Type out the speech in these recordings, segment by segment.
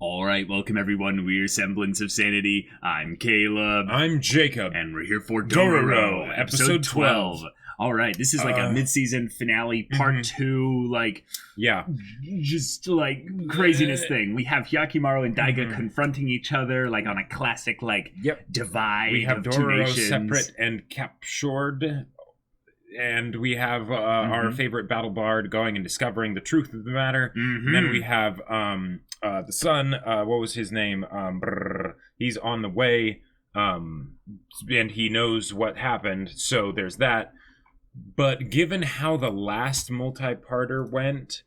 All right, welcome everyone. We're Semblance of Sanity. I'm Caleb. I'm Jacob. And we're here for Dororo, episode 12. 12. All right, this is like a mid-season finale, part 2, just craziness thing. We have Hyakkimaru and Daiga confronting each other, like on a classic, divide. We have of two Dororo nations. separate and captured. And we have our favorite battle bard going and discovering the truth of the matter. And then we have the son, what was his name? He's on the way, and he knows what happened, so there's that. But given how the last multi-parter went,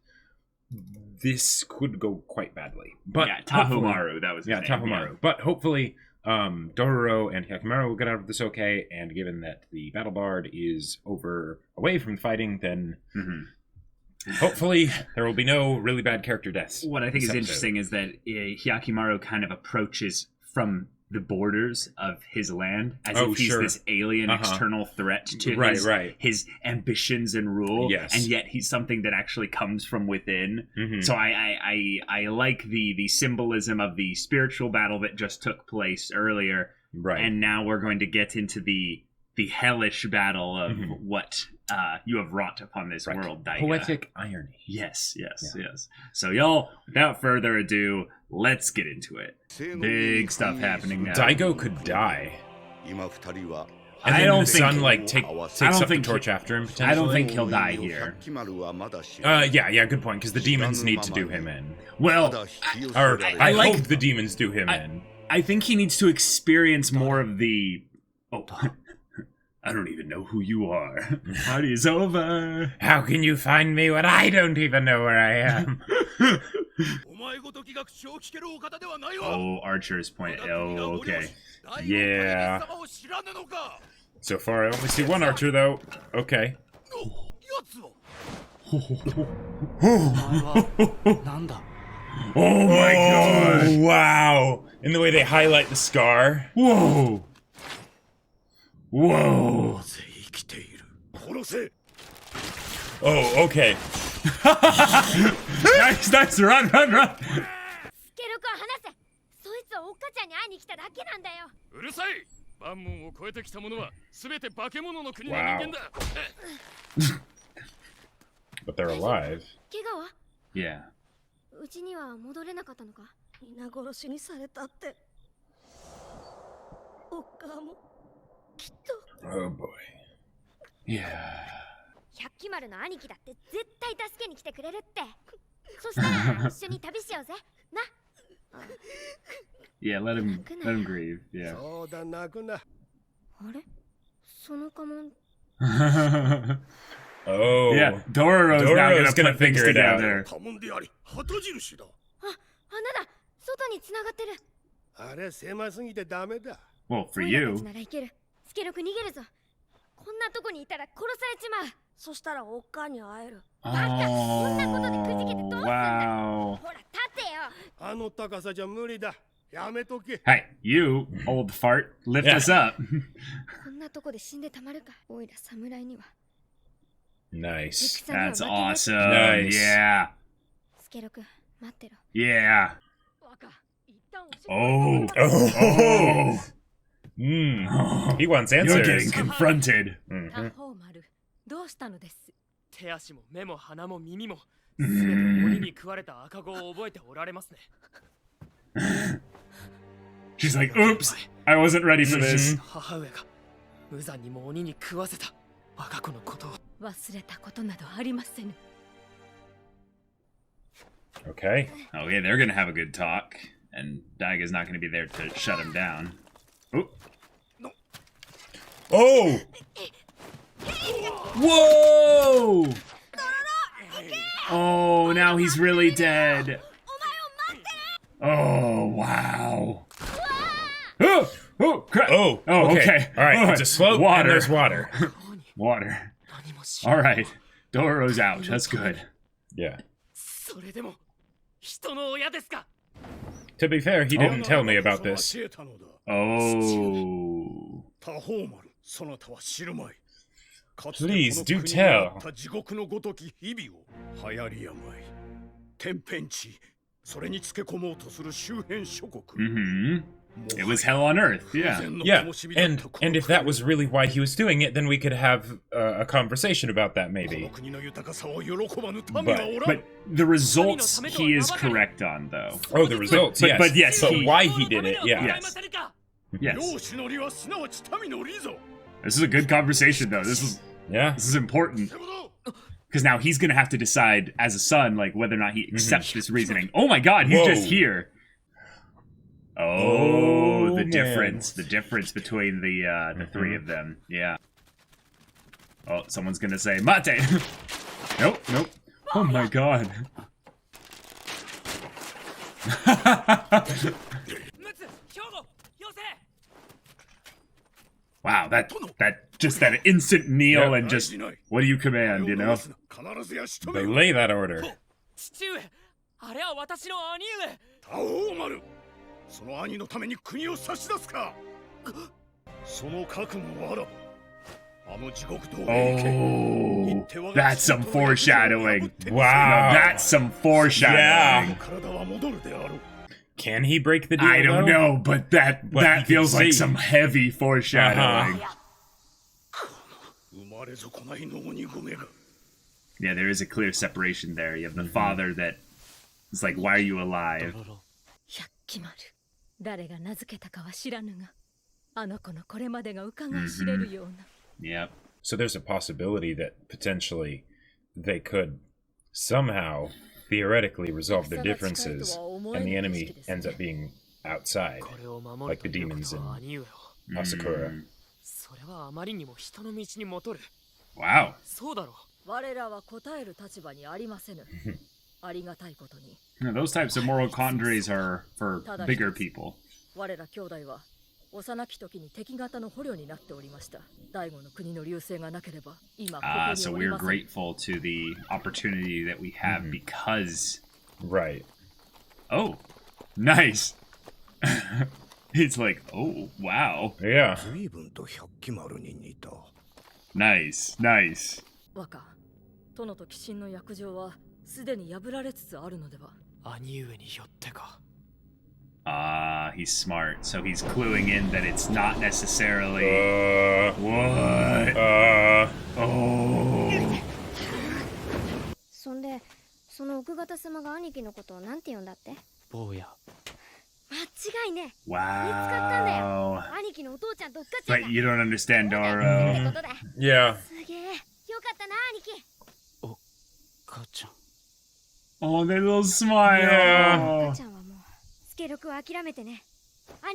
this could go quite badly. But yeah, Tahomaru, that was his name. Tahomaru. Yeah. But hopefully Dororo and Hyakkimaru will get out of this okay, and given that the battle bard is away from fighting, then hopefully there will be no really bad character deaths. What I think is interesting is that Hyakkimaru kind of approaches from the borders of his land as if he's this alien external threat to his ambitions and rule, and yet he's something that actually comes from within. So I like the symbolism of the spiritual battle that just took place earlier, and now we're going to get into the hellish battle of what you have wrought upon this world, Daiga. Poetic irony. Yes. So y'all, without further ado, let's get into it. Big stuff happening now. Daigo could die. And I don't think the sun takes up the torch after him, potentially. I don't think he'll die here. Yeah, good point, because the demons need to do him in. Well, I hope the demons do him in. I think he needs to experience more of the... Oh, I don't even know who you are. Party's over. How can you find me when I don't even know where I am? Oh, Archer's point. Oh, okay. Yeah. So far, I only see one Archer, though. Okay. Oh my god! Wow! In the way they highlight the scar. Whoa! Oh, okay. Nice, run! Wow. But they're alive. Yeah. Oh boy. Yeah. Yeah, let him grieve. Yeah. Oh. Yeah, Dororo's now gonna put things figure it together. Well, for you. Wow. Hey, you, old fart, lift us up. Nice. That's awesome. Nice. Yeah. Yeah. Oh. He wants answers. You're getting confronted. She's like, oops, I wasn't ready for this. Okay. Okay, they're gonna have a good talk, and Daiga's not gonna be there to shut him down. Oh! Oh! Whoa! Oh, now he's really dead. Oh, wow. Oh, crap. Oh, okay. All right, it's a slope water. And there's water. Water. All right. Dororo's out. That's good. Yeah. To be fair, he didn't tell me about this. Oh. Please do tell. It was hell on earth, yeah. Yeah, and if that was really why he was doing it, then we could have a conversation about that, maybe. But the results he is correct on, though. Oh, the results, yes. But yes, but why he did it, yeah. Yes. Yes. This is a good conversation, though. This is important. Because now he's going to have to decide, as a son, like, whether or not he accepts this reasoning. Oh my god, he's just here! Oh, the difference. The difference between the three of them. Yeah. Oh, someone's going to say, Mate! Nope, nope. Oh my god. Wow, that instant kneel and just, what do you command, you know? Belay that order. Oh, that's some foreshadowing. Wow. No, that's some foreshadowing. Yeah. Can he break the deal? I don't know, but that feels like some heavy foreshadowing. Yeah, there is a clear separation there. You have the father that is like, why are you alive? Yep. So there's a possibility that potentially they could somehow theoretically resolve their differences and the enemy ends up being outside, like the demons in Asakura. Wow. No, those types of moral quandaries are for bigger people. So we're grateful to the opportunity that we have because... Right. Oh, nice. It's like, oh, wow. Yeah. Nice, nice. He's smart, so he's cluing in that it's not necessarily... What? Oh. そんで、その奥方様が兄貴のことをなんて呼んだって？坊や。間違いね。見つかったんだよ。兄貴のお父ちゃんとおっかちゃんが。But you don't understand, Dororo. Yeah. すげえ、よかったな、兄貴。お母ちゃん。Oh, that little smile.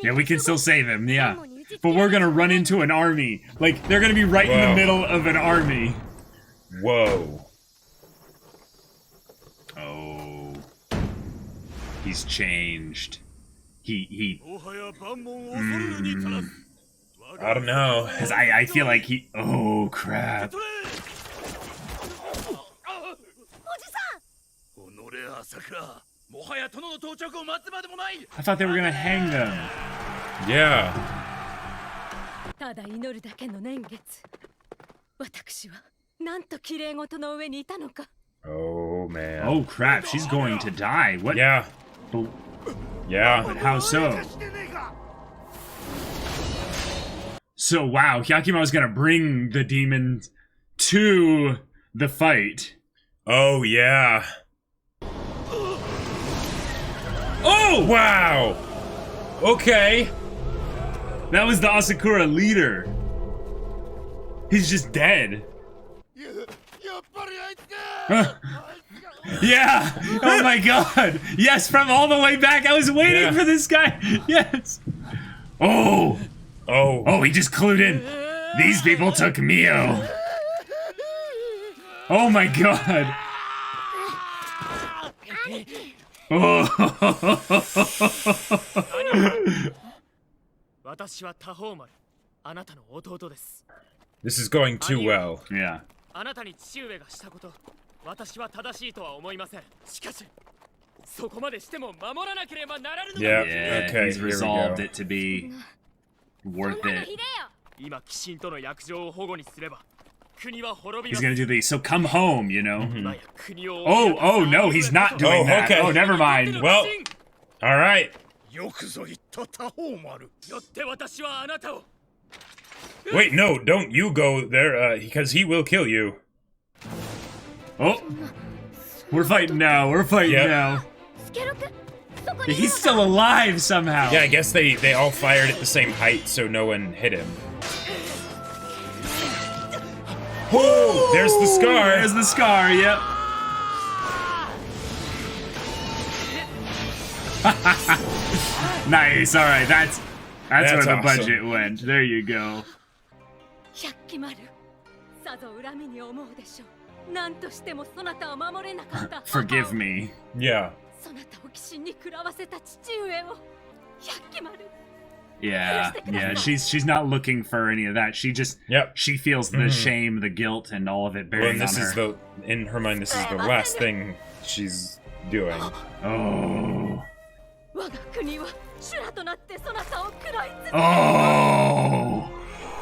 Yeah, we can still save him, yeah. But we're gonna run into an army. Like, they're gonna be right in the middle of an army. Whoa. Oh. He's changed. He I don't know. Because I feel like he... Oh, crap. I thought they were gonna hang them. Yeah. Oh man. Oh crap, she's going to die. What? Yeah. Yeah. But how so? So wow, Hyakkimaru's gonna bring the demons to the fight. Oh yeah. Oh wow. Okay. That was the Asakura leader. He's just dead. Yeah. Oh my god. Yes, from all the way back. I was waiting for this guy. Yes. Oh. Oh. Oh, he just clued in. These people took Mio. Oh my god. Oh. This is going too well. Yeah. Yeah, okay, he's resolved it to be worth it. He's gonna do these. So come home, you know. Oh no, he's not doing that. Okay. Oh, never mind. Well, all right. Wait, no, don't you go there, because he will kill you. Oh, we're fighting now. We're fighting now. He's still alive somehow. Yeah, I guess they all fired at the same height, so no one hit him. Oh, there's the scar. There's the scar, yep. Nice, alright, that's where the awesome. Budget went. There you go. Forgive me. Yeah. Yeah, she's not looking for any of that. She just she feels the shame, the guilt, and all of it bearing on her. In her mind, this is the last thing she's doing. Oh.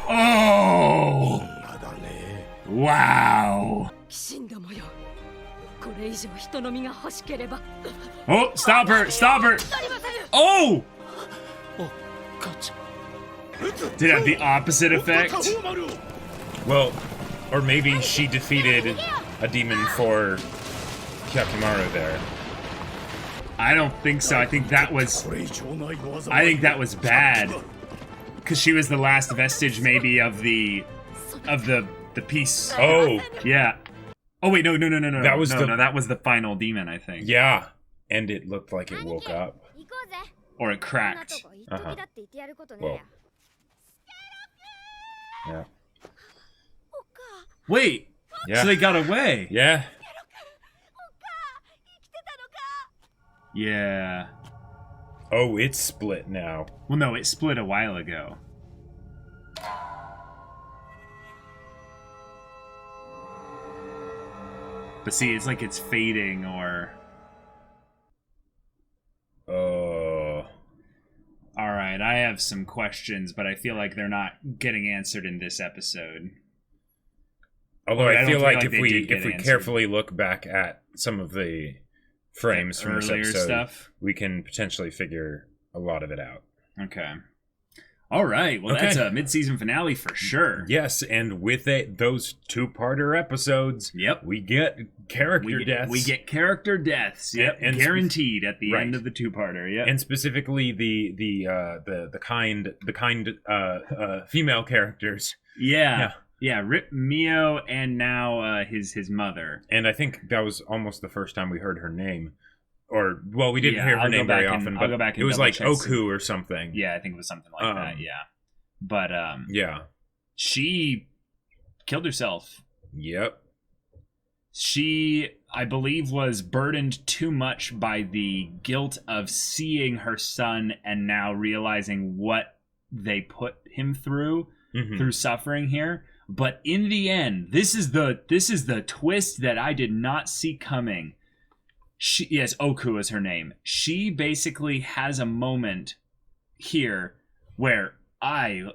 Oh. Wow. Oh, stop her! Stop her! Oh! Did it have the opposite effect? Well, or maybe she defeated a demon for Hyakkimaru there. I don't think so. I think that was bad. Because she was the last vestige, maybe, of the piece. Oh. Yeah. Oh wait, no. That was that was the final demon, I think. Yeah. And it looked like it woke up. Or it cracked. Well. Yeah. Wait. Yeah. So they got away. Yeah. Yeah. Oh, it's split now. Well, no, it split a while ago. But see, it's like it's fading or... Alright, I have some questions, but I feel like they're not getting answered in this episode. Although I feel like if we carefully look back at some of the frames from this episode, stuff, we can potentially figure a lot of it out. Okay. All right. Well, that's a mid-season finale for sure. Yes, and with those two-parter episodes, we get character deaths. We get character deaths. Yep, and guaranteed at the end of the two-parter. Yep. And specifically the kind female characters. Yeah. Mio, and now his mother. And I think that was almost the first time we heard her name. Or, well, we didn't hear her name very often, but it was like Oku or something. Yeah, I think it was something like that, yeah. But, she killed herself. Yep. She, I believe, was burdened too much by the guilt of seeing her son and now realizing what they put him through suffering here. But in the end, this is the twist that I did not see coming. Oku is her name. She basically has a moment here where I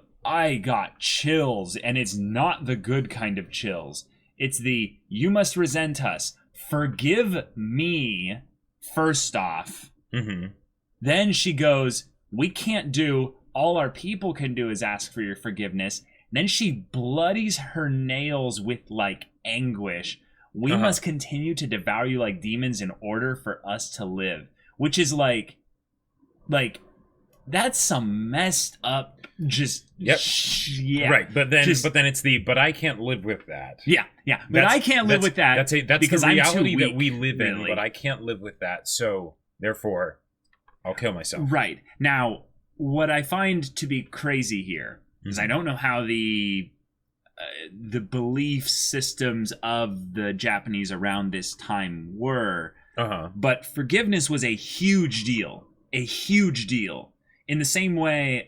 got chills, and it's not the good kind of chills. It's the, you must resent us. Forgive me, first off. Then she goes, we can't do, all our people can do is ask for your forgiveness. Then she bloodies her nails with, like, anguish. We must continue to devour you like demons in order for us to live. Which is like, that's some messed up, just, Right, but then it's but I can't live with that. Yeah, but I can't live with that. That's because the reality that we live in, but I can't live with that, so, therefore, I'll kill myself. Right. Now, what I find to be crazy here is I don't know how the belief systems of the Japanese around this time were, but forgiveness was a huge deal. In the same way,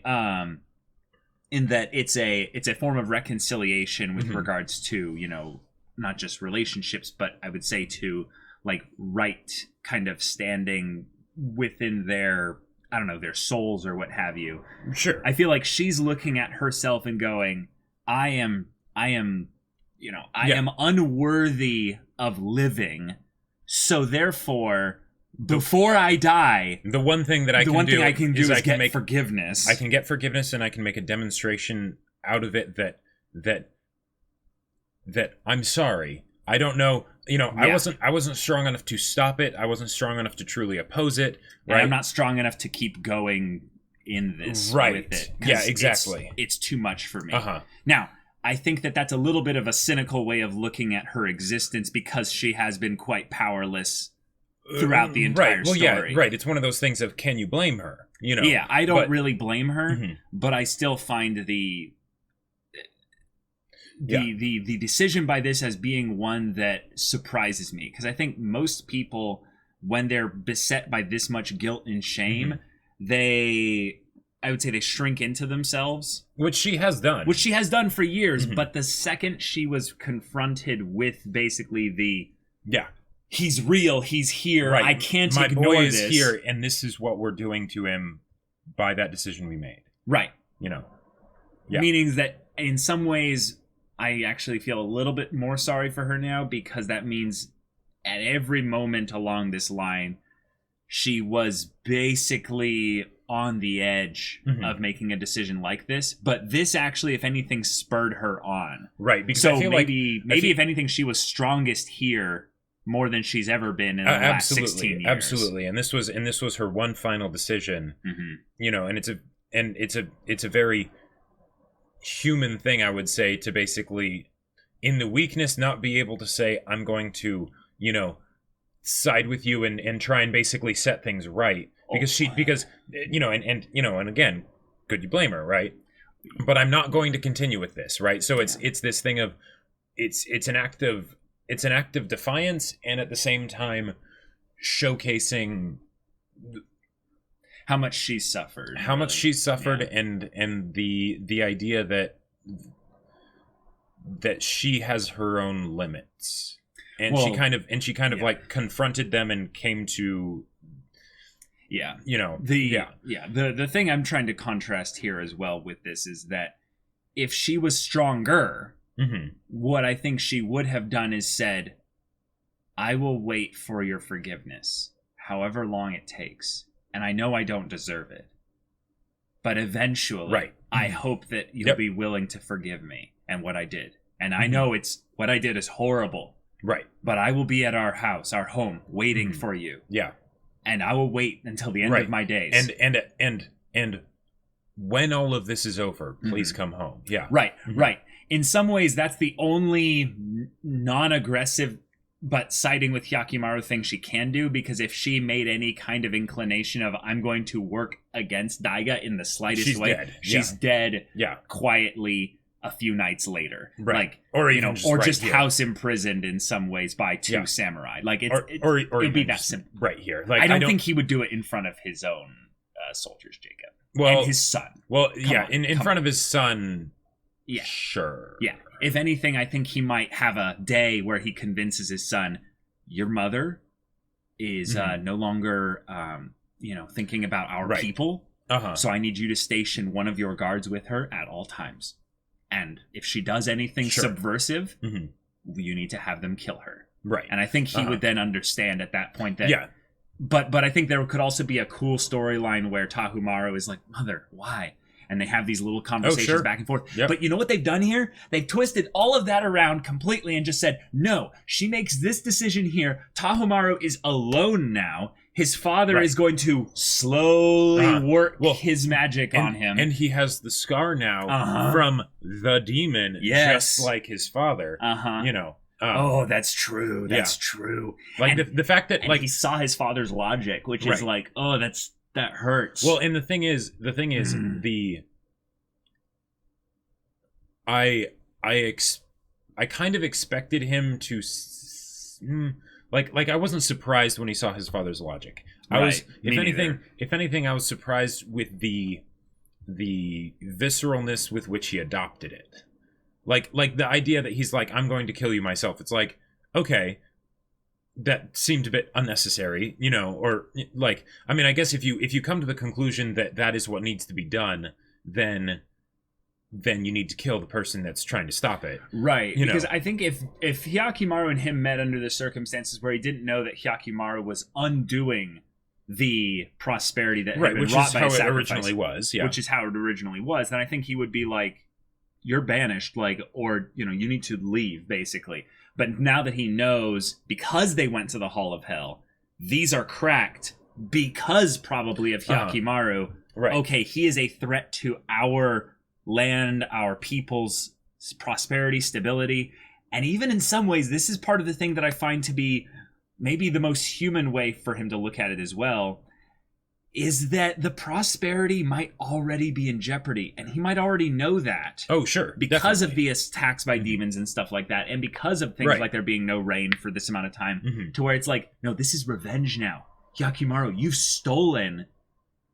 in that it's a form of reconciliation with regards to, you know, not just relationships, but I would say to, like, right kind of standing within their, I don't know, their souls or what have you. Sure. I feel like she's looking at herself and going, I am I am unworthy of living, so therefore, before I die, the one thing I can do is get forgiveness. I can get forgiveness, and I can make a demonstration out of it that I'm sorry. I don't know. I wasn't strong enough to stop it. I wasn't strong enough to truly oppose it. Right? And I'm not strong enough to keep going in this with it. Yeah, exactly. It's too much for me. Now, I think that's a little bit of a cynical way of looking at her existence because she has been quite powerless throughout the entire story. Yeah, right. It's one of those things of, can you blame her? Yeah, I don't really blame her, but I still find the decision by this as being one that surprises me, because I think most people, when they're beset by this much guilt and shame, I would say they shrink into themselves, which she has done for years. But the second she was confronted with basically he's real, he's here, I can't ignore this. My boy is here, and this is what we're doing to him by that decision we made. Right. Meaning that in some ways I actually feel a little bit more sorry for her now, because that means at every moment along this line, she was basically on the edge of making a decision like this. But this actually, if anything, spurred her on. Right. Because so maybe if anything, she was strongest here more than she's ever been in the last 16 years. Absolutely. And this was her one final decision. And it's a very human thing, I would say, to basically, in the weakness, not be able to say, I'm going to, side with you and try and basically set things right. Because and again, could you blame her, right? But I'm not going to continue with this, right? So it's this thing of it's an act of defiance, and at the same time showcasing how much she's suffered. And the idea that she has her own limits. And she kind of like confronted them and came to the thing I'm trying to contrast here as well with this is that if she was stronger, what I think she would have done is said, I will wait for your forgiveness, however long it takes. And I know I don't deserve it, but eventually I hope that you'll be willing to forgive me and what I did. And I know what I did is horrible. Right. But I will be at our house, our home, waiting for you. Yeah. And I will wait until the end of my days. And when all of this is over, please come home. Yeah. Right. Right. In some ways, that's the only non-aggressive but siding with Hyakkimaru thing she can do, because if she made any kind of inclination of, I'm going to work against Daiga in the slightest way, she's dead quietly a few nights later. Right. Or just house imprisoned in some ways by two samurai. Like, it'd be that simple. Right here. Like, I don't think he would do it in front of his own soldiers, Jacob. Well, and his son. Well, in front of his son. Yeah. Sure. Yeah. If anything, I think he might have a day where he convinces his son, your mother is no longer, thinking about our people. So I need you to station one of your guards with her at all times. And if she does anything subversive, you need to have them kill her. Right. And I think he would then understand at that point that... Yeah. But I think there could also be a cool storyline where Tahumaru is like, Mother, why? And they have these little conversations back and forth. Yep. But you know what they've done here? They've twisted all of that around completely and just said, no, she makes this decision here. Tahumaru is alone now. His father is going to slowly work his magic on him. And he has the scar now from the demon, just like his father. Oh, that's true. That's true. Like, the fact that, like, he saw his father's logic, which is like, oh, that hurts. Well, and the thing is, I kind of expected him to, like I wasn't surprised when he saw his father's logic. If anything, I was surprised with the visceralness with which he adopted it. Like the idea that he's like, I'm going to kill you myself. It's like, okay, that seemed a bit unnecessary, or like, I mean, I guess if you come to the conclusion that that is what needs to be done, then then you need to kill the person that's trying to stop it. Right. Because I think if Hyakkimaru and him met under the circumstances where he didn't know that Hyakkimaru was undoing the prosperity that had been wrought by sacrifice, originally was, which is how it originally was, then I think he would be like, you're banished, like, or, you need to leave, basically. But now that he knows, because they went to the Hall of Hell, these are cracked because probably of Hyakkimaru. Right. Okay, he is a threat to our land, our people's prosperity, stability, and even in some ways, this is part of the thing that I find to be maybe the most human way for him to look at it as well, is that the prosperity might already be in jeopardy, and he might already know that. Oh, sure. Because of the attacks by demons and stuff like that, and because of things like there being no rain for this amount of time, to where it's like, no, this is revenge now. Hyakkimaru, you've stolen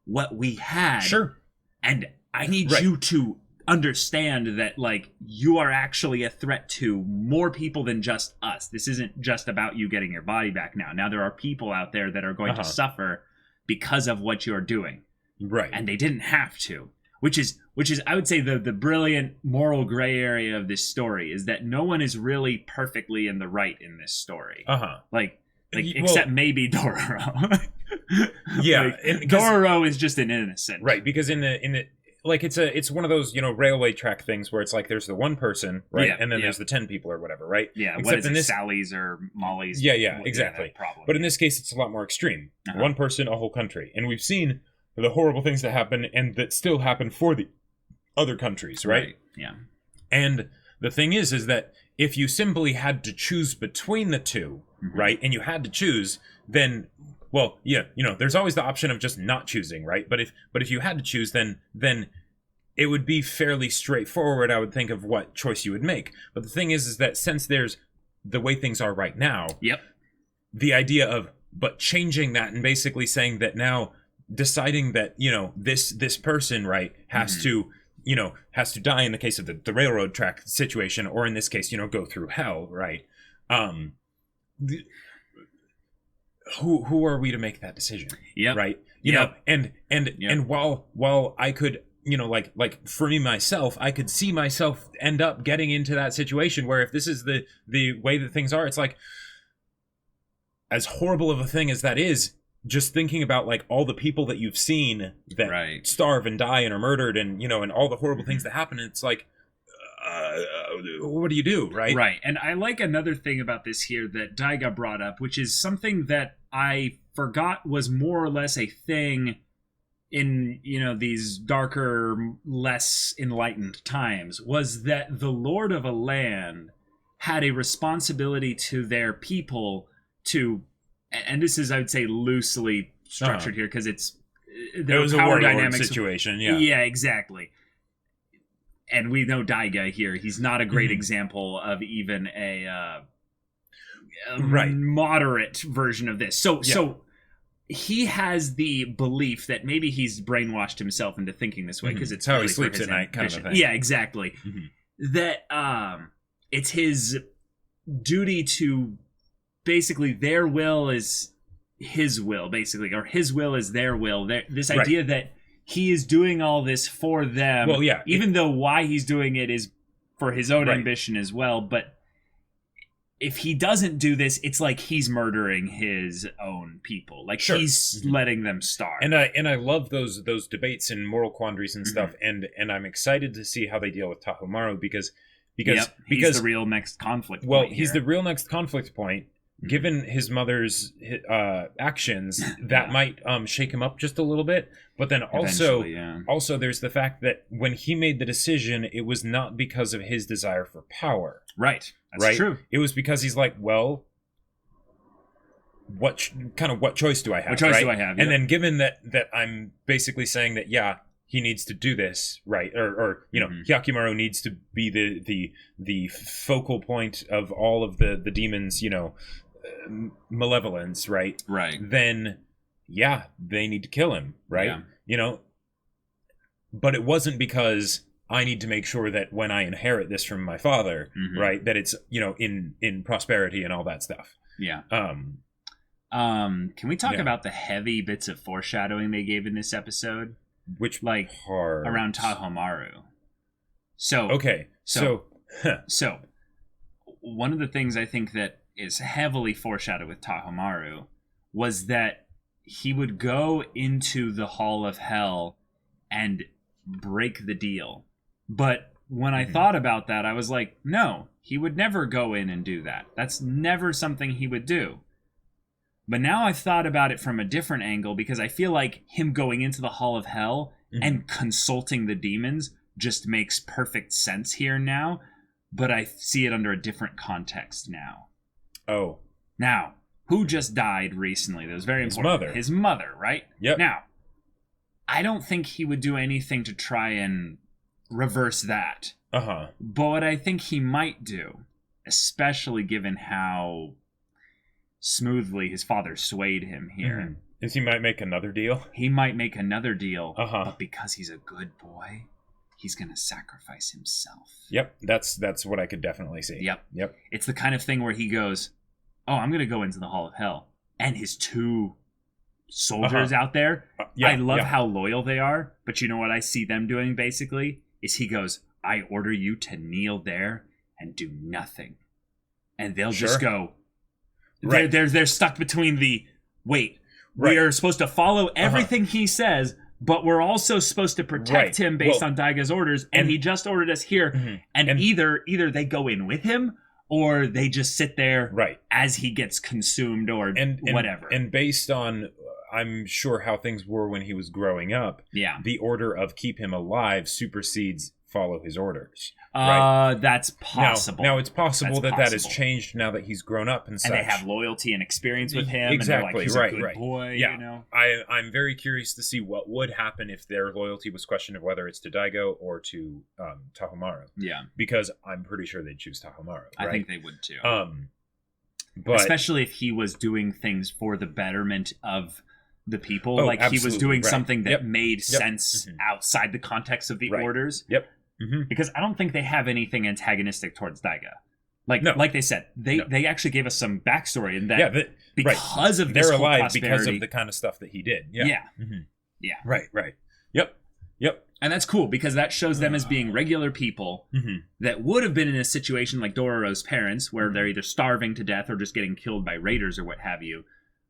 what we had. Sure. And I need you to understand that, like, you are actually a threat to more people than just us. This isn't just about you getting your body back now. Now there are people out there that are going to suffer because of what you're doing. Right. And they didn't have to. Which is I would say the brilliant moral gray area of this story is that no one is really perfectly in the right in this story. Like except maybe Dororo. Yeah. Dororo is just an innocent. Right, because in the like it's one of those, railway track things where it's like there's the one person, right? And then there's the 10 people or whatever, right? Yeah, except in Sally's or Molly's. Yeah, exactly. Problem. But in this case, it's a lot more extreme. One person, a whole country. And we've seen the horrible things that happen and that still happen for the other countries, right? Yeah. And the thing is that if you simply had to choose between the two, right, and you had to choose, then... Well, yeah, there's always the option of just not choosing, right? But if you had to choose, then it would be fairly straightforward, I would think, of what choice you would make. But the thing is that since there's the way things are right now, the idea of changing that and basically saying that now deciding that this person, right, has to die in the case of the railroad track situation, or in this case go through hell, right? Who are we to make that decision? Yeah. Right. You know, and while I could, like for me myself, I could see myself end up getting into that situation where if this is the way that things are, it's like, as horrible of a thing as that is, just thinking about like all the people that you've seen that starve and die and are murdered and, and all the horrible things that happen. It's like, what do you do, right? Right. And I like another thing about this here that Daiga brought up, which is something that I forgot was more or less a thing in, these darker, less enlightened times, was that the lord of a land had a responsibility to their people to, and this is, I would say, loosely structured here because it was a war situation. Yeah, exactly. And we know Daiga here. He's not a great example of even a moderate version of this. So he has the belief that maybe he's brainwashed himself into thinking this way because it's how really he sleeps at night, kind of a thing. Yeah, exactly. That it's his duty to basically their will is his will, basically, or his will is their will. This idea that he is doing all this for them. Well, yeah. Even though why he's doing it is for his own ambition as well. But if he doesn't do this, it's like he's murdering his own people. Like he's letting them starve. And I love those debates and moral quandaries and stuff. And I'm excited to see how they deal with Tahomaru because he's the real next conflict point. Well, he's the real next conflict point. Given his mother's actions, that might shake him up just a little bit. But then also there's the fact that when he made the decision, it was not because of his desire for power. Right. That's true. It was because he's like, well, what choice do I have? What choice do I have? And then given that I'm basically saying that, he needs to do this, right? Or Hyakkimaru needs to be the focal point of all of the demons, malevolence, right? Right. Then, they need to kill him, right? Yeah. But it wasn't because I need to make sure that when I inherit this from my father, right, that it's, in prosperity and all that stuff. Yeah. Can we talk about the heavy bits of foreshadowing they gave in this episode? Which around Tahomaru? So okay. So one of the things I think that is heavily foreshadowed with Tahomaru was that he would go into the Hall of Hell and break the deal. But when I thought about that, I was like, no, he would never go in and do that. That's never something he would do. But now I've thought about it from a different angle, because I feel like him going into the Hall of Hell and consulting the demons just makes perfect sense here now. But I see it under a different context now. Oh. Now, who just died recently? That was very important. His mother, right? Yep. Now, I don't think he would do anything to try and reverse that. Uh-huh. But what I think he might do, especially given how smoothly his father swayed him here, is he might make another deal? He might make another deal, but because he's a good boy, he's going to sacrifice himself. Yep, that's what I could definitely see. Yep. It's the kind of thing where he goes, oh, I'm going to go into the Hall of Hell. And his two soldiers out there, I love how loyal they are, but you know what I see them doing, basically, is he goes, I order you to kneel there and do nothing. And they'll just go, they're stuck between the, wait, we are supposed to follow everything he says, but we're also supposed to protect him based on Daiga's orders, and he just ordered us here. And either they go in with him, or they just sit there as he gets consumed, or whatever. And based on, I'm sure, how things were when he was growing up, the order of keep him alive supersedes follow his orders. That's possible. Now it's possible that has changed now that he's grown up and such. And they have loyalty and experience with him. Exactly, and they're like, he's a good boy, yeah. You know? I'm very curious to see what would happen if their loyalty was questioned, of whether it's to Daigo or to Tahomaru. Yeah. Because I'm pretty sure they'd choose Tahomaru. Right? I think they would too. But especially if he was doing things for the betterment of the people. Like he was doing something that made sense outside the context of the orders. Because I don't think they have anything antagonistic towards Daiga. Like they said, they actually gave us some backstory in that because of this they're alive prosperity, because of the kind of stuff that he did. Yeah. Right. Yep. And that's cool, because that shows them as being regular people that would have been in a situation like Dororo's parents, where they're either starving to death or just getting killed by raiders or what have you.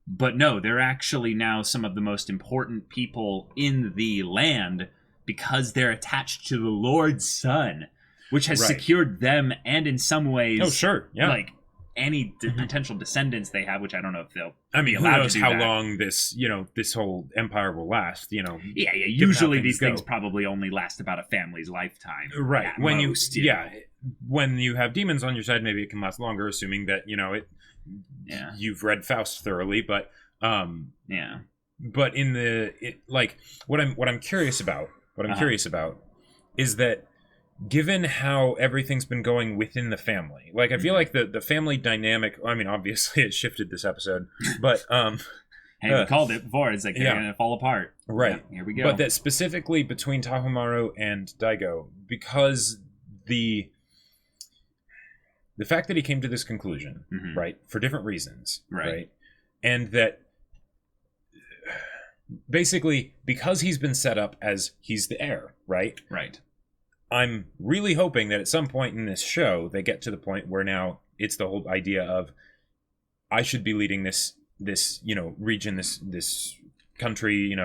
But no, they're actually now some of the most important people in the land, because they're attached to the Lord's Son, which has secured them, and in some ways, like any potential descendants they have, which I don't know if they'll be allowed to do how that. long this whole empire will last, Yeah, usually these things probably only last about a family's lifetime. Right. When you have demons on your side, maybe it can last longer, assuming that, you've read Faust thoroughly, but but in what I'm curious about is that, given how everything's been going within the family, like I feel like the family dynamic, I mean, obviously it shifted this episode, but hey, we called it before, it's like they're gonna fall apart. Right. Here we go. But that specifically between Tahomaru and Daigo, because the fact that he came to this conclusion, right, for different reasons, right, and that basically, because he's been set up as he's the heir, right? Right. I'm really hoping that at some point in this show, they get to the point where now it's the whole idea of, I should be leading this region, this country,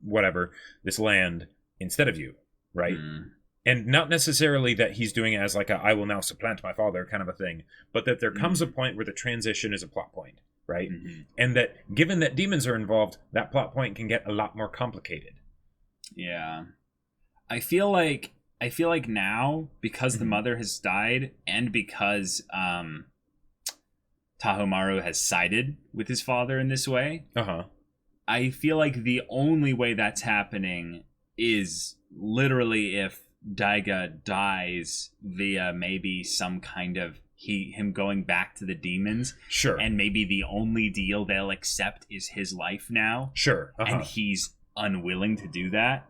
whatever, this land, instead of you, right? And not necessarily that he's doing it as like I will now supplant my father kind of a thing, but that there comes a point where the transition is a plot point. Right? And that, given that demons are involved, that plot point can get a lot more complicated. Yeah. I feel like now, because the mother has died, and because Tahomaru has sided with his father in this way, I feel like the only way that's happening is literally if Daiga dies via maybe some kind of him going back to the demons. Sure. And maybe the only deal they'll accept is his life now. Sure. And he's unwilling to do that.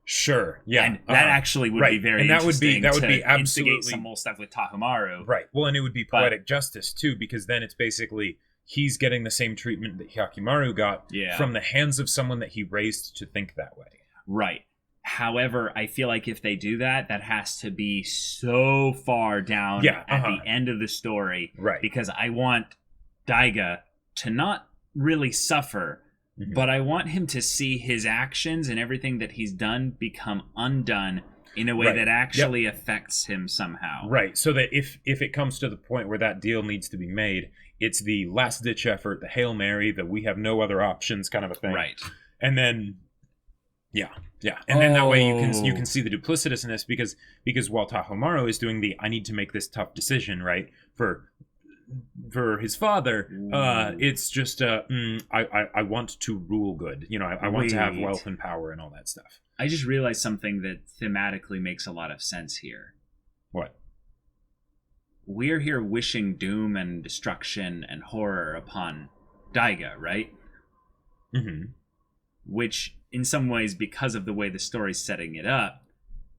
Sure. Yeah. And that actually would be very interesting. That would be absolutely instigate some more stuff with Tahomaru. Right. Well, and it would be poetic justice too, because then it's basically he's getting the same treatment that Hyakkimaru got from the hands of someone that he raised to think that way. Right. However, I feel like if they do that, that has to be so far down at the end of the story. Right. Because I want Daiga to not really suffer, but I want him to see his actions and everything that he's done become undone in a way that actually affects him somehow. Right. So that if it comes to the point where that deal needs to be made, it's the last-ditch effort, the Hail Mary, that we have no other options kind of a thing. Right. And then... Yeah. And then that way you can see the duplicitousness because while Tahomaru is doing the I need to make this tough decision, right, for his father, it's just I want to rule good. You know, I want to have wealth and power and all that stuff. I just realized something that thematically makes a lot of sense here. What? We're here wishing doom and destruction and horror upon Daiga, right? Mm-hmm. Which, in some ways, because of the way the story's setting it up,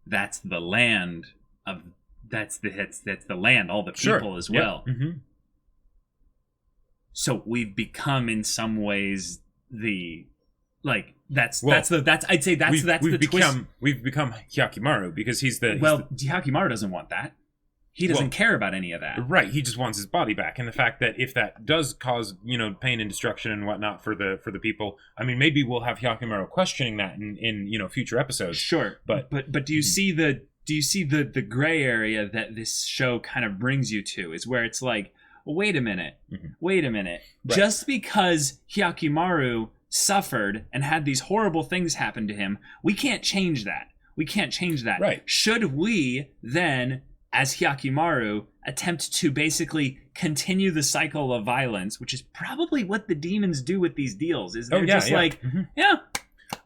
that's the land of that's the land, all the people as well. Yep. Mm-hmm. So we've become, in some ways, the like that's I'd say that's the twist. We've become Hyakkimaru because he's the Hyakkimaru doesn't want that. He doesn't care about any of that. Right, he just wants his body back. And the fact that if that does cause, pain and destruction and whatnot for the people, I mean, maybe we'll have Hyakkimaru questioning that in future episodes. Sure. But do you see the gray area that this show kind of brings you to, is where it's like, well, wait a minute. Right. Just because Hyakkimaru suffered and had these horrible things happen to him, we can't change that. Right. Should we then, as Hyakkimaru, attempt to basically continue the cycle of violence, which is probably what the demons do with these deals, is they're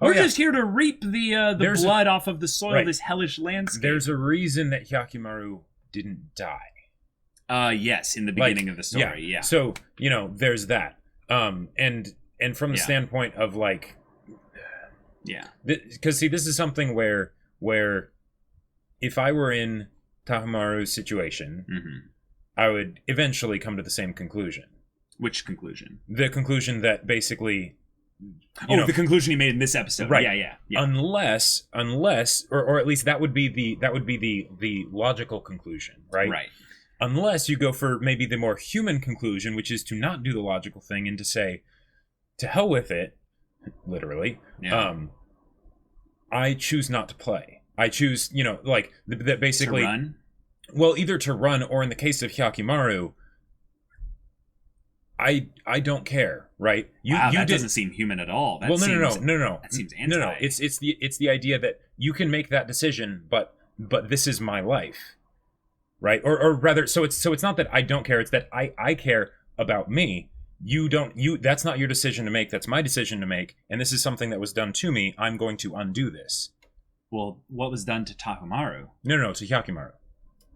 we're just here to reap the blood off of the soil of this hellish landscape. There's a reason that Hyakkimaru didn't die. Yes, in the beginning of the story, yeah. So, there's that. And from the standpoint of like... Yeah. Because, see, this is something where if I were in Tahomaru's situation, I would eventually come to the same conclusion. Which conclusion? The conclusion that basically... the conclusion he made in this episode. Right. Yeah. Unless, or at least that would be the logical conclusion, right? Right. Unless you go for maybe the more human conclusion, which is to not do the logical thing and to say, to hell with it, literally, I choose not to play. I choose, that basically... To run? Well, either to run, or in the case of Hyakkimaru, I don't care, right? That doesn't seem human at all. No. That seems anti. No. It's the idea that you can make that decision, but this is my life, right? Or rather, so it's not that I don't care. It's that I care about me. That's not your decision to make. That's my decision to make. And this is something that was done to me. I'm going to undo this. Well, what was done to Tahomaru? No, to Hyakkimaru.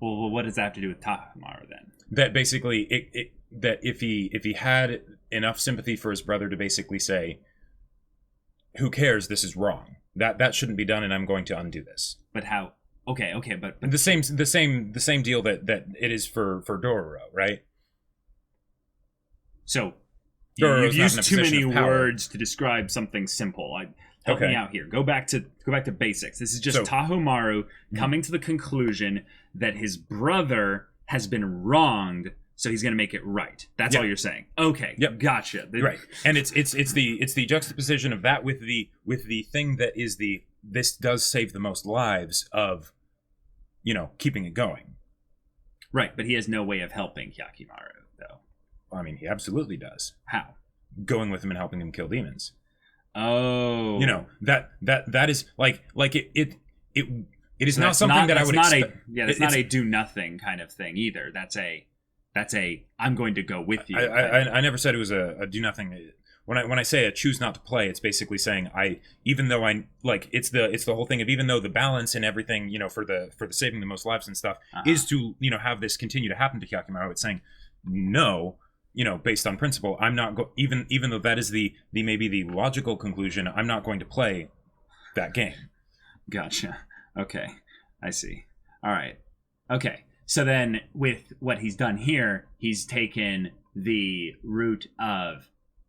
Well, what does that have to do with Tahomaru then? That basically, that if he had enough sympathy for his brother to basically say, "Who cares? This is wrong. That shouldn't be done, and I'm going to undo this." But how? Okay, but the same deal that it is for Dororo, right? So you've used too many words to describe something simple. Help me out here. Go back to basics. This is just Tahomaru coming to the conclusion that his brother has been wronged, so he's going to make it right. That's all you're saying. Okay. Yep. Gotcha. Right. And it's the juxtaposition of that with the thing that is this does save the most lives of, keeping it going. Right, but he has no way of helping Hyakkimaru, though. I mean, he absolutely does. How? Going with him and helping him kill demons. Oh. That is like it is not something that I would expect. It's not a do nothing kind of thing either. That's a I'm going to go with you. I never said it was a do nothing. When I say I choose not to play, it's basically saying it's the whole thing of, even though the balance and everything, for the saving the most lives and stuff is to have this continue to happen to Hyakkimaru. It's saying no. Based on principle, I'm not even though that is the maybe the logical conclusion, I'm not going to play that game. Gotcha. Okay. I see. All right. Okay. So then with what he's done here, he's taken the route of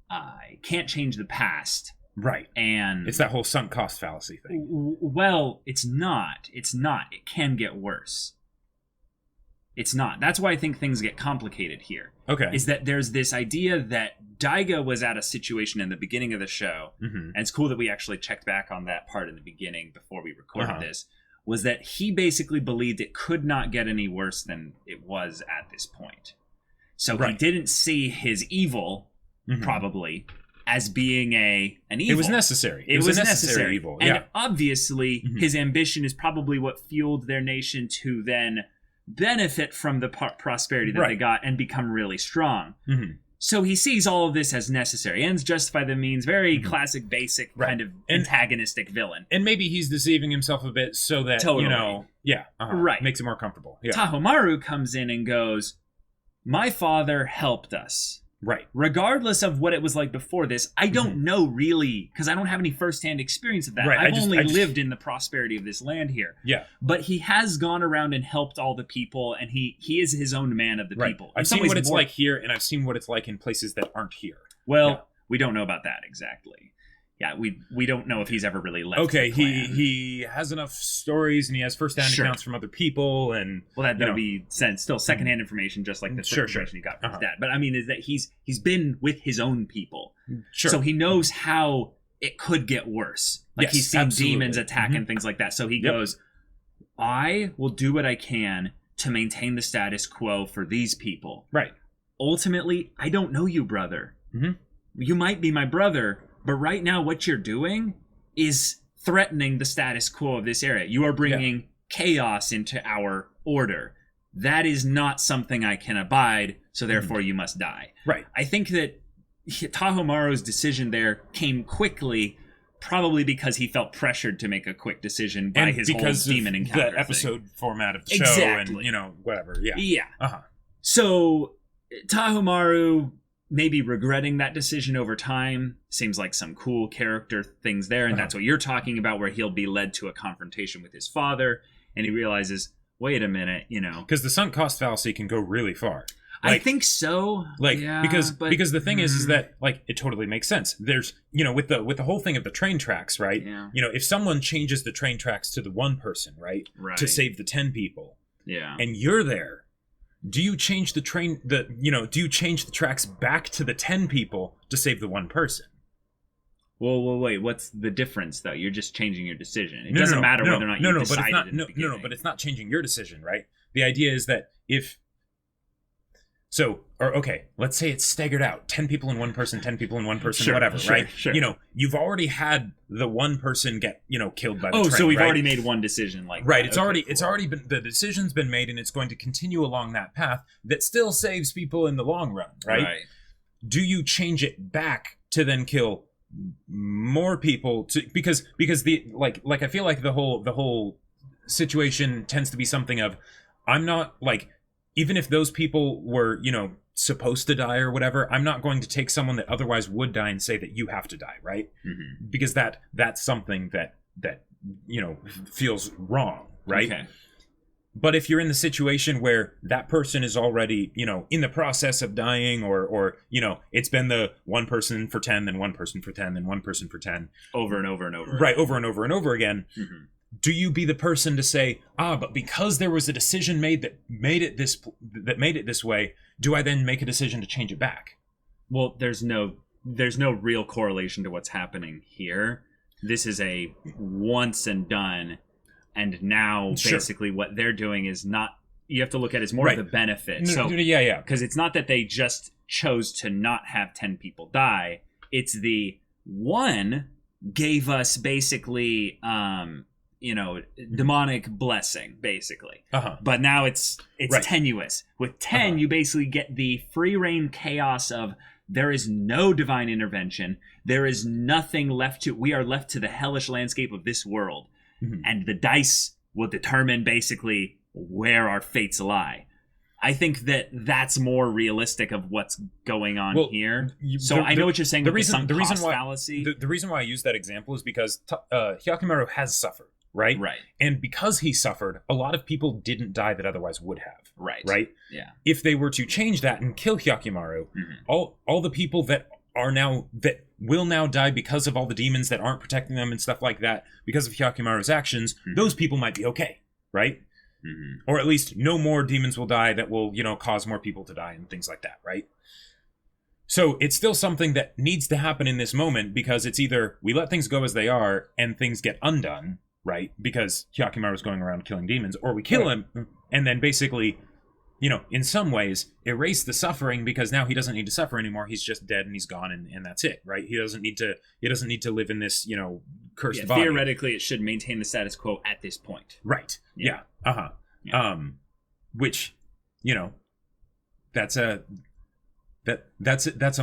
I can't change the past, Right. And it's that whole sunk cost fallacy thing. Well, it's not. It's not. It can get worse. It's not. That's why I think things get complicated here. Okay. Is that there's this idea that Daiga was at a situation in the beginning of the show, and it's cool that we actually checked back on that part in the beginning before we recorded this, was that he basically believed it could not get any worse than it was at this point. So he didn't see his evil, probably, as being an evil. It was necessary. It was a necessary evil. Yeah. And obviously, his ambition is probably what fueled their nation to then benefit from the prosperity that they got and become really strong. So he sees all of this as necessary. Ends justify the means. Very classic, basic kind of antagonistic villain. And maybe he's deceiving himself a bit so that, you know, makes it more comfortable. Yeah. Tahomaru comes in and goes, my father helped us. Right. Regardless of what it was like before this, I don't know really, because I don't have any firsthand experience of that. Right. I've only lived in the prosperity of this land here. Yeah. But he has gone around and helped all the people, and he is his own man of the people. I've seen what it's like here, and I've seen what it's like in places that aren't here. Well, we don't know about that exactly. Yeah, we don't know if he's ever really left. Okay, he has enough stories, and he has first-hand accounts from other people, and that'll be still second-hand information, just like the information he got from his dad. But I mean, is that he's been with his own people, so he knows how it could get worse. Like he's seen demons attack and things like that. So he goes, "I will do what I can to maintain the status quo for these people." Right. Ultimately, I don't know you, brother. You might be my brother. But right now, what you're doing is threatening the status quo of this area. You are bringing chaos into our order. That is not something I can abide, so therefore you must die. Right. I think that Tahomaru's decision there came quickly, probably because he felt pressured to make a quick decision by his whole demon encounter the episode format of the show and, whatever. Yeah. Yeah. So Tahomaru, maybe regretting that decision over time, seems like some cool character things there, and that's what you're talking about, where he'll be led to a confrontation with his father, and he realizes, wait a minute, because the sunk cost fallacy can go really far. I think so. Because the thing is that it totally makes sense. There's with the whole thing of the train tracks, right? Yeah. If someone changes the train tracks to the one person, right, to save the 10 people, and you're there. Do you change the tracks back to the 10 people to save the one person? Well, wait. What's the difference, though? You're just changing your decision. It doesn't matter whether or not you decided. But it's not changing your decision, right? The idea is that let's say it's staggered out. 10 people in one person, 10 people in one person, whatever, right? Sure. You've already had the one person get, killed by the train. Oh, so we've already made one decision like right. That. It's already been, the decision's been made, and it's going to continue along that path that still saves people in the long run, right? Do you change it back to then kill more people because the I feel like the whole situation tends to be something of, I'm not even if those people were, supposed to die or whatever, I'm not going to take someone that otherwise would die and say that you have to die, right? Because that's something that feels wrong, right? Okay. But if you're in the situation where that person is already, in the process of dying, or it's been the one person for 10, then one person for 10, then one person for 10. Over and over and over. Right, over and over and over again. Do you be the person to say, but because there was a decision made that made it this way, do I then make a decision to change it back? Well, there's no real correlation to what's happening here. This is a once and done, and now basically what they're doing is not. You have to look at it as more of the benefit. Because it's not that they just chose to not have 10 people die. It's the one gave us basically. Demonic blessing, basically. But now it's tenuous. With 10, you basically get the free reign chaos of there is no divine intervention. There is nothing left we are left to the hellish landscape of this world. And the dice will determine basically where our fates lie. I think that's more realistic of what's going on here. I know what you're saying. The reason why I use that example is because Hyakkimaru has suffered. Right? Right. And because he suffered, a lot of people didn't die that otherwise would have. Right. Right? Yeah. If they were to change that and kill Hyakkimaru, all the people that will now die because of all the demons that aren't protecting them and stuff like that, because of Hyakkimaru's actions, those people might be okay, right? Or at least no more demons will die that will, cause more people to die and things like that, right? So it's still something that needs to happen in this moment, because it's either we let things go as they are and things get undone, right? Because Hyakkimaru's going around killing demons, or we kill him and then basically, in some ways erase the suffering, because now he doesn't need to suffer anymore. He's just dead and he's gone, and that's it, right? He doesn't need to live in this, cursed body. Theoretically, it should maintain the status quo at this point. Right. Yeah. Which, that's a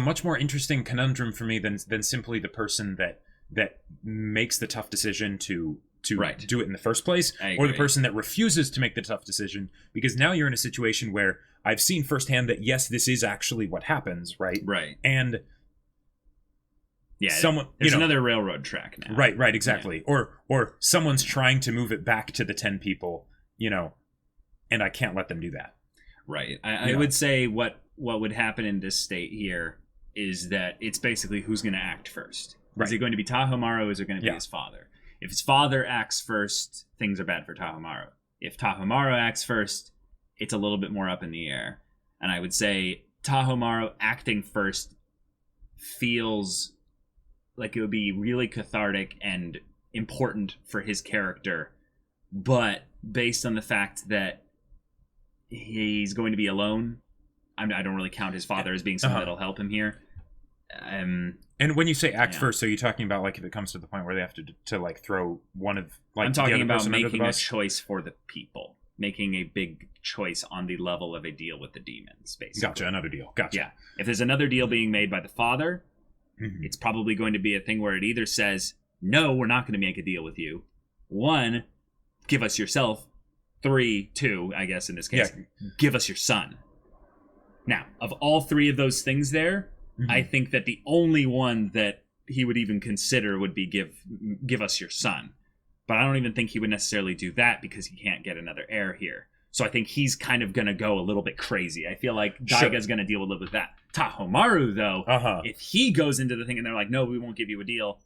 much more interesting conundrum for me than simply the person that makes the tough decision to do it in the first place, or the person that refuses to make the tough decision, because now you're in a situation where I've seen firsthand that yes, this is actually what happens, right? Right. And there's another railroad track now. Right, exactly. Yeah. Or someone's trying to move it back to the 10 people, and I can't let them do that. Right. I would say what would happen in this state here is that it's basically who's going to act first. Right. Is it going to be Tahomaru, or is it going to be his father? If his father acts first, things are bad for Tahomaru. If Tahomaru acts first, it's a little bit more up in the air. And I would say Tahomaru acting first feels like it would be really cathartic and important for his character. But based on the fact that he's going to be alone, I don't really count his father as being someone that'll help him here. And when you say act first, so you're talking about like if it comes to the point where they have to like throw one of like I'm talking about making a choice for the people, making a big choice on the level of a deal with the demons, basically. Gotcha, another deal. Gotcha. Yeah. If there's another deal being made by the father, it's probably going to be a thing where it either says, no, we're not going to make a deal with you. 1, give us yourself. 3, 2, I guess in this case, give us your son. Now, of all 3 of those things there, I think that the only one that he would even consider would be give us your son. But I don't even think he would necessarily do that, because he can't get another heir here. So I think he's kind of going to go a little bit crazy. I feel like Daiga's going to deal a little with that. Tahomaru, though, if he goes into the thing and they're like, no, we won't give you a deal,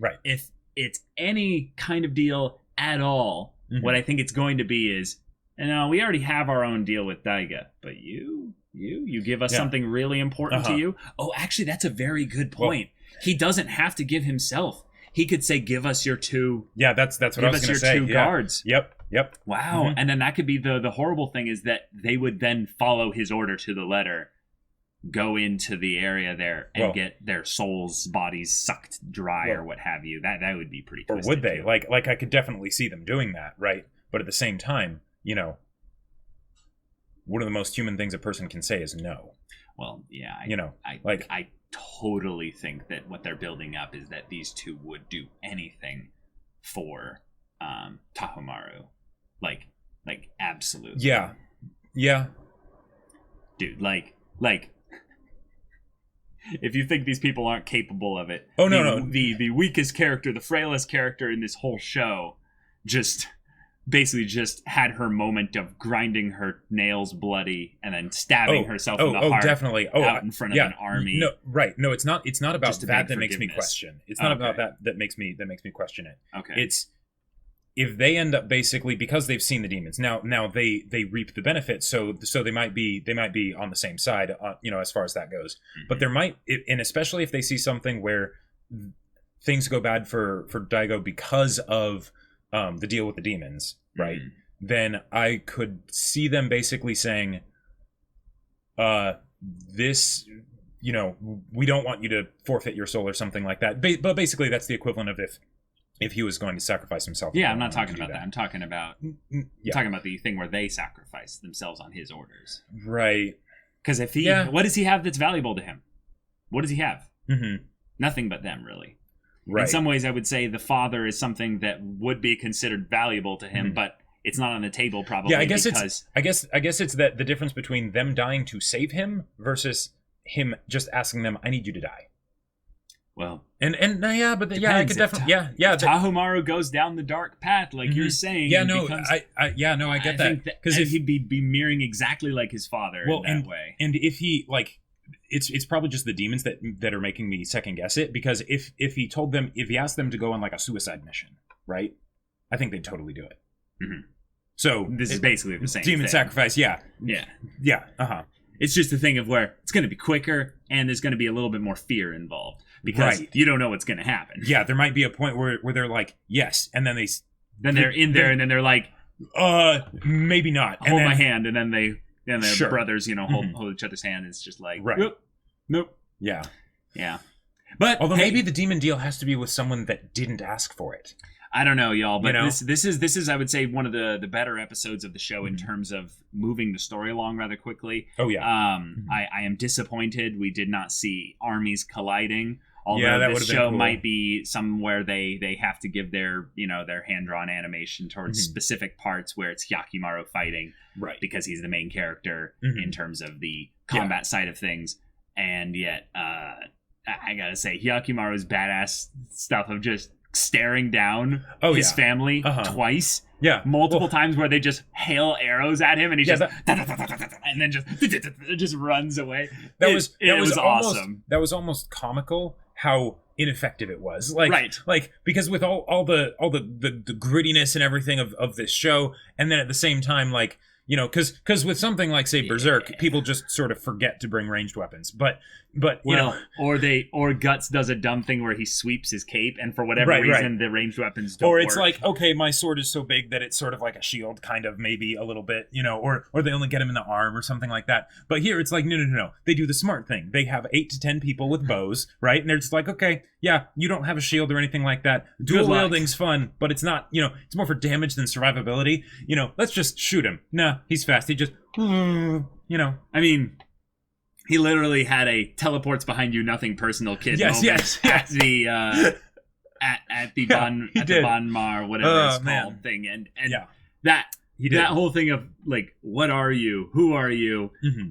Right. If it's any kind of deal at all, what I think it's going to be is, we already have our own deal with Daiga, but you give us something really important to you. Oh, actually, that's a very good point. Well, he doesn't have to give himself. He could say, give us your 2. Yeah, that's what I was going to say. Give us your 2 guards. Yep. Wow. And then that could be the horrible thing, is that they would then follow his order to the letter, go into the area there and get their souls, bodies sucked dry or what have you. That would be pretty twisted. Or would they? Too. Like I could definitely see them doing that, right? But at the same time, one of the most human things a person can say is no. Well, yeah. I totally think that what they're building up is that these 2 would do anything for Tahomaru. Like absolutely. Yeah. Dude, like if you think these people aren't capable of it. Oh, no. The weakest character, the frailest character in this whole show basically just had her moment of grinding her nails bloody and then stabbing herself in the heart. Definitely. Out in front of an army. No, right. No, it's not about that makes me question. It's not about that makes me question it. Okay. It's if they end up basically, because they've seen the demons. Now they reap the benefits, so they might be on the same side, as far as that goes. But there might, and especially if they see something where things go bad for Daigo because of the deal with the demons, right? Then I could see them basically saying, this, we don't want you to forfeit your soul or something like that. But basically that's the equivalent of if he was going to sacrifice himself. Yeah, I'm not talking about that. I'm talking about talking about the thing where they sacrifice themselves on his orders. Right. Because if he, what does he have that's valuable to him? What does he have? Nothing but them, really. Right. In some ways, I would say the father is something that would be considered valuable to him, but it's not on the table probably. Yeah, I guess it's that the difference between them dying to save him versus him just asking them, "I need you to die." Well, I could definitely, Tahomaru goes down the dark path, like you're saying. Yeah, no, I get that because he'd be mirroring exactly like his father in that way. And if he it's probably just the demons that are making me second guess it, because if he asked them to go on like a suicide mission, right? I think they'd totally do it. Mm-hmm. So this is basically the same demon thing. sacrifice. Yeah. It's just a thing of where it's going to be quicker and there's going to be a little bit more fear involved because you don't know what's going to happen. Yeah, there might be a point where they're like, yes, and then they're in there and then they're like, maybe not. Hold my hand, and then their brothers, hold each other's hand. And it's just like, nope. Yeah. But although maybe the demon deal has to be with someone that didn't ask for it. I don't know, y'all, but this is I would say one of the better episodes of the show in terms of moving the story along rather quickly. Oh yeah. I am disappointed we did not see armies colliding. Although this show might be somewhere they have to give their their hand-drawn animation towards specific parts where it's Hyakkimaru fighting, right? Because he's the main character in terms of the combat side of things, and yet I gotta say Hyakkimaru's badass stuff of just staring down his family twice, multiple times where they just hail arrows at him and he just and then just runs away. That was awesome. That was almost comical how ineffective it was. Like because with all the grittiness and everything of this show, and then at the same time, like, because with something like, say, Berserk, people just sort of forget to bring ranged weapons. But or Guts does a dumb thing where he sweeps his cape, and for whatever reason, the ranged weapons don't work. Or it's like, okay, my sword is so big that it's sort of like a shield, kind of, maybe a little bit, or they only get him in the arm or something like that. But here, it's like, no. They do the smart thing. They have 8 to 10 people with bows, right? And they're just like, okay, yeah, you don't have a shield or anything like that. Dual wielding's fun, but it's not, it's more for damage than survivability. Let's just shoot him. Nah, he's fast. He just, I mean, he literally had a teleports behind you, nothing personal kid moment at the at the Banmar, whatever it's called thing, and that whole thing of like, what are you? Who are you? Mm-hmm.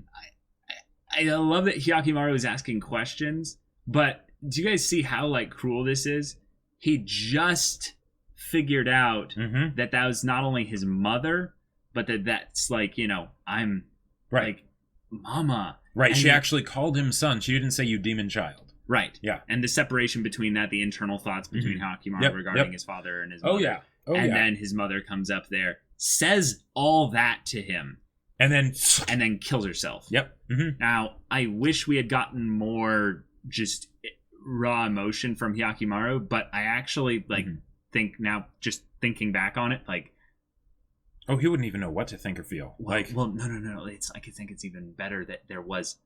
I love that Hyakkimaru is asking questions, but do you guys see how like cruel this is? He just figured out that was not only his mother, but that's like, I'm like mama. Right, and she actually called him son. She didn't say you demon child. Right. Yeah. And the separation between that, the internal thoughts between Hyakkimaru regarding his father and his mother. Then his mother comes up there, says all that to him. And then kills herself. Yep. Mm-hmm. Now, I wish we had gotten more just raw emotion from Hyakkimaru, but I actually think now, just thinking back on it, like, oh, he wouldn't even know what to think or feel. No. It's like, I think it's even better that there was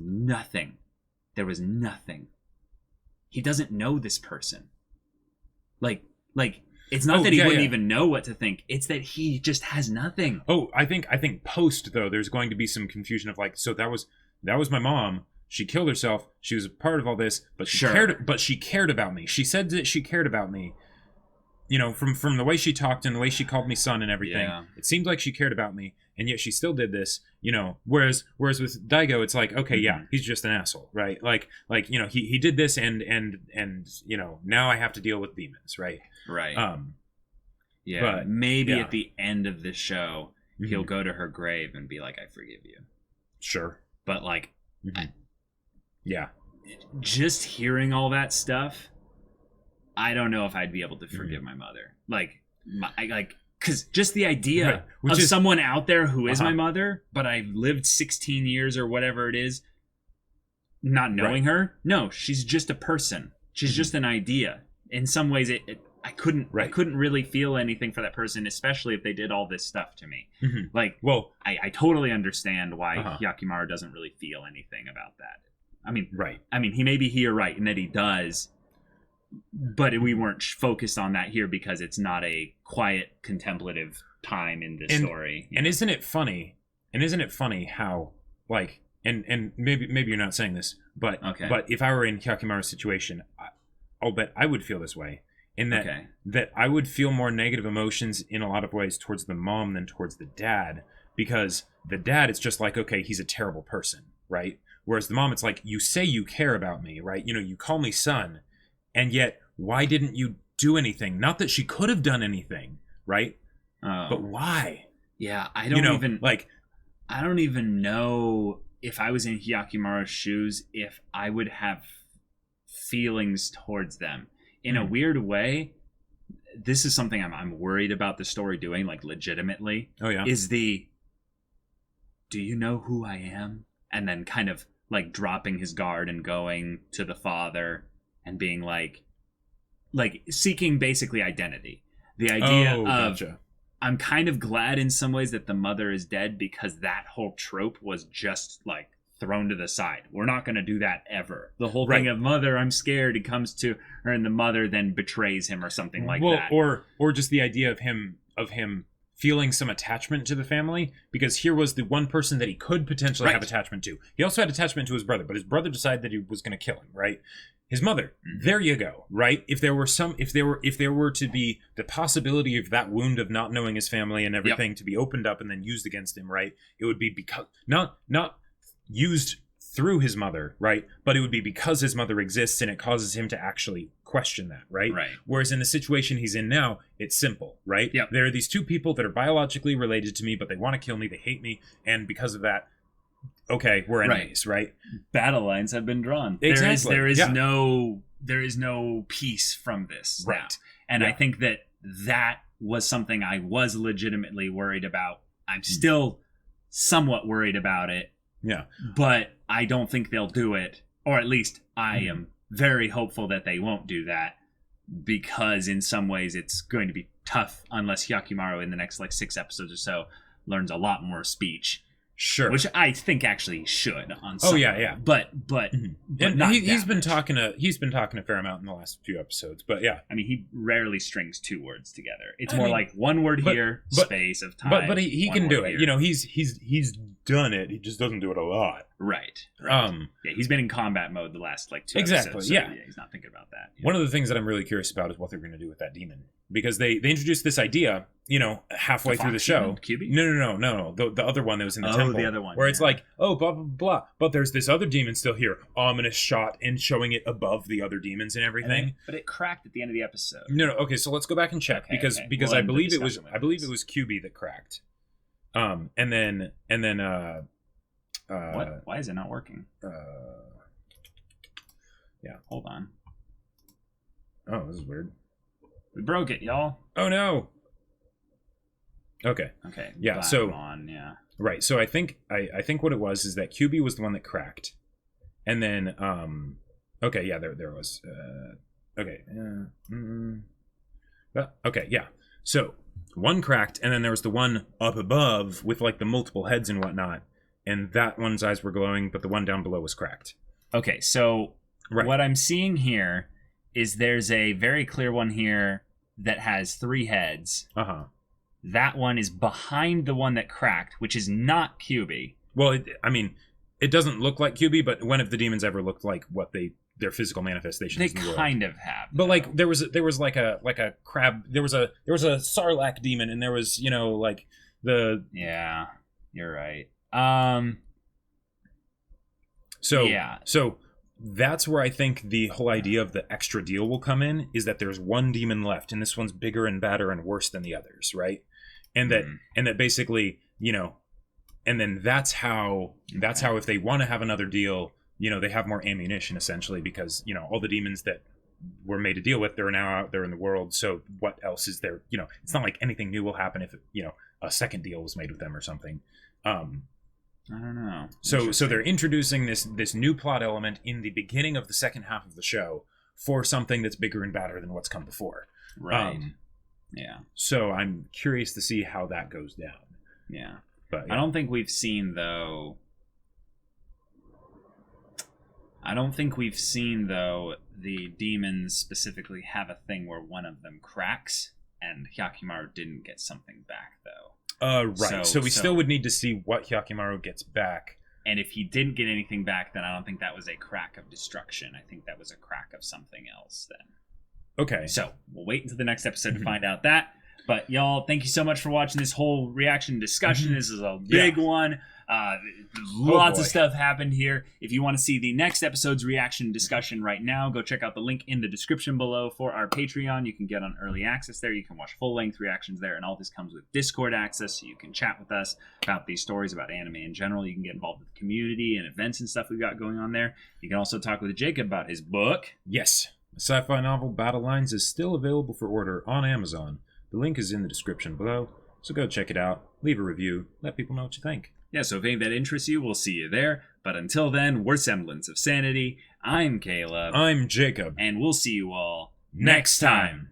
nothing. There was nothing. He doesn't know this person. Like it's not that he wouldn't even know what to think. It's that he just has nothing. Oh, I think post though, there's going to be some confusion of like, so that was my mom. She killed herself. She was a part of all this, but she cared about me. She said that she cared about me. From the way she talked and the way she called me son and everything, it seemed like she cared about me, and yet she still did this. Whereas with Daigo, it's like, okay, he's just an asshole, right? Like he did this, and now I have to deal with demons, right? Right. But maybe at the end of the show, he'll go to her grave and be like, "I forgive you." Sure, but like, just hearing all that stuff. I don't know if I'd be able to forgive my mother. Because just the idea of someone out there who is my mother, but I've lived 16 years or whatever it is, not knowing her. No, she's just a person. She's just an idea. In some ways, I couldn't really feel anything for that person, especially if they did all this stuff to me. I totally understand why Hyakkimaru doesn't really feel anything about that. I mean, you're right in that he does. But we weren't focused on that here because it's not a quiet, contemplative time in this story. And isn't it funny? How like and maybe you're not saying this, but if I were in Hyakkimaru's situation, I'll bet I would feel this way. In that I would feel more negative emotions in a lot of ways towards the mom than towards the dad, because the dad, it's just like, okay, he's a terrible person, right? Whereas the mom, it's like, you say you care about me, right? You call me son. And yet, why didn't you do anything? Not that she could have done anything, right? But why? Yeah, I don't even know if I was in Hyakkimaru's shoes, if I would have feelings towards them in a weird way. This is something I'm worried about the story doing, like legitimately. Oh yeah. Is do you know who I am? And then kind of like dropping his guard and going to the father and being like seeking basically identity. The idea of I'm kind of glad in some ways that the mother is dead, because that whole trope was just like thrown to the side. We're not going to do that ever. The whole thing of mother, I'm scared, he comes to her and the mother then betrays him or something like that. Or just the idea of him feeling some attachment to the family, because here was the one person that he could potentially have attachment to. He also had attachment to his brother, but his brother decided that he was going to kill him, right? His mother, there you go, right? If there were to be the possibility of that wound of not knowing his family and everything to be opened up and then used against him, right? It would be because not used through his mother, right? But it would be because his mother exists and it causes him to actually question that, right? Whereas in the situation he's in now, it's simple, right? There are these two people that are biologically related to me, but they want to kill me, they hate me, and because of that, okay, we're enemies, right? Battle lines have been drawn. Exactly. There is no peace from this now. And I think that was something I was legitimately worried about. I'm still somewhat worried about it. Yeah. But I don't think they'll do it, or at least I am very hopeful that they won't do that, because in some ways it's going to be tough unless Hyakkimaru in the next like 6 episodes or so learns a lot more speech. Sure. Which I think actually should on some level. But and not he's been talking a fair amount in the last few episodes, but yeah. I mean, he rarely strings 2 words together. It's more like one word here, space of time. But he can do it. Here. You know, he's done it. He just doesn't do it a lot. Right. Yeah, he's been in combat mode the last like 2 episodes. So yeah, he's not thinking about that. One of the things that I'm really curious about is what they're going to do with that demon, because they introduced this idea, you know, halfway through the show. No. The other one that was in the temple. The other one. Where it's like, oh, blah, blah, blah. But there's this other demon still here. Ominous shot and showing it above the other demons and everything. But it cracked at the end of the episode. No. Okay, so let's go back and check because I believe it was QB that cracked. And then what? Why is it not working? Yeah. Hold on. Oh, this is weird. We broke it, y'all. Oh no. Okay. Yeah. So right. So I think what it was is that QB was the one that cracked, and then okay, yeah, there was okay. Okay, yeah. So one cracked, and then there was the one up above with like the multiple heads and whatnot, and that one's eyes were glowing, but the one down below was cracked. Okay, so what I'm seeing here is there's a very clear one here that has 3 heads. That one is behind the one that cracked, which is not QB. Well, it doesn't look like QB, but when have the demons ever looked like what their physical manifestations in the world? They kind of have. But like there was like a crab, there was a sarlacc demon, and there was, you know, like the Yeah, you're right. So that's where I think the whole idea of the extra deal will come in, is that there's one demon left, and this one's bigger and badder and worse than the others, right? And that basically, you know, and then that's how if they want to have another deal, you know, they have more ammunition essentially, because, you know, all the demons that were made to deal with, they're now out there in the world. So what else is there? You know, it's not like anything new will happen if, you know, a second deal was made with them or something. I don't know. So they're introducing this new plot element in the beginning of the second half of the show for something that's bigger and badder than what's come before. Right. Yeah. So I'm curious to see how that goes down. Yeah. But I don't think we've seen though the demons specifically have a thing where one of them cracks, and Hyakkimaru didn't get something back though. Right. So we still would need to see what Hyakkimaru gets back. And if he didn't get anything back, then I don't think that was a crack of destruction. I think that was a crack of something else then. Okay. So we'll wait until the next episode to find out that. But y'all, thank you so much for watching this whole reaction discussion. This is a big one. Lots of stuff happened here. If you want to see the next episode's reaction discussion right now, go check out the link in the description below for our Patreon. You can get on early access there. You can watch full-length reactions there, and all this comes with Discord access, so you can chat with us about these stories, about anime in general. You can get involved with the community and events and stuff we've got going on there. You can also talk with Jacob about his book. Yes. The sci-fi novel Battle Lines is still available for order on Amazon. The link is in the description below, so go check it out, leave a review, let people know what you think. Yeah, so if anything that interests you, we'll see you there. But until then, we're Semblance of Sanity. I'm Caleb. I'm Jacob. And we'll see you all next time.